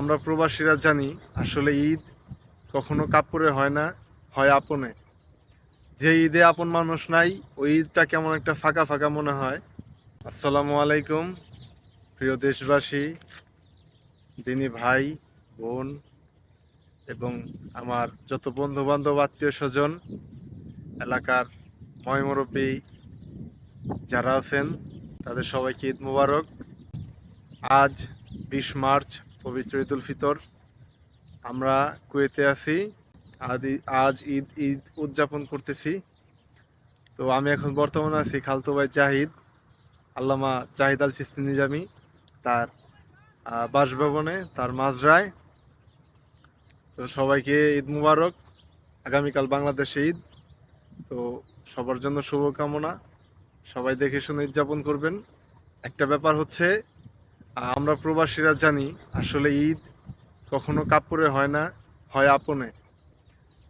আমরা প্রবাসীরা জানি আসলে ঈদ কখনো কাপড়ে হয় না, হয় আপনে। যে ঈদে আপন মানুষ নাই ওই ঈদটা কেমন একটা ফাঁকা ফাঁকা মনে হয়। আসসালামু আলাইকুম প্রিয় দেশবাসী, দিনী ভাই, বোন এবং আমার যত বন্ধু বান্ধব, আত্মীয় স্বজন, এলাকার ময়মুরব্বী যারা আছেন তাদের সবাইকে ঈদ মোবারক। আজ 20 মার্চ, পবিত্র ঈদ উল ফিতর। আমরা কুয়েতে আছি। আজ ঈদ ঈদ উদযাপন করতেছি। তো আমি এখন বর্তমানে আছি খালতো ভাই জাহিদ, আল্লামা জাহিদ আল চিস্তি নিজামী, তার বাসভবনে, তার মাজরায়। তো সবাইকে ঈদ মুবারক। আগামীকাল বাংলাদেশে ঈদ। তো সবার জন্য শুভকামনা। সবাই দেখে শুনে উদযাপন করবেন। একটা ব্যাপার হচ্ছে, আমরা প্রবাসীরা জানি আসলে ঈদ কখনো কাপড়ে হয় না, হয় আপনে।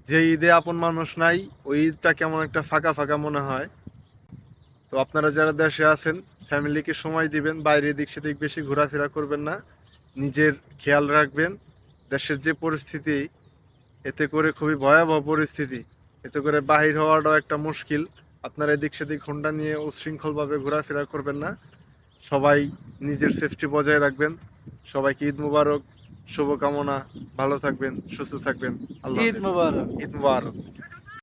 যে ঈদে আপন মানুষ নাই ওই ঈদটা কেমন একটা ফাঁকা ফাঁকা মনে হয়। তো আপনারা যারা দেশে আছেন ফ্যামিলিকে সময় দিবেন, বাইরে এদিক সেদিক বেশি ঘোরাফেরা করবেন না, নিজের খেয়াল রাখবেন। দেশের যে পরিস্থিতি, এতে করে খুবই ভয়াবহ পরিস্থিতি, এতে করে বাহির হওয়াটাও একটা মুশকিল। আপনারা এদিক সেদিক হোন্ডা নিয়ে উশৃঙ্খলভাবে ঘোরাফেরা করবেন না। সবাই নিজের সেফটি বজায় রাখবেন। সবাইকে ঈদ মুবারক, শুভকামনা। ভালো থাকবেন, সুস্থ থাকবেন। আল্লাহ ঈদ হাফেজ। মোবারক। ঈদ মুবারক।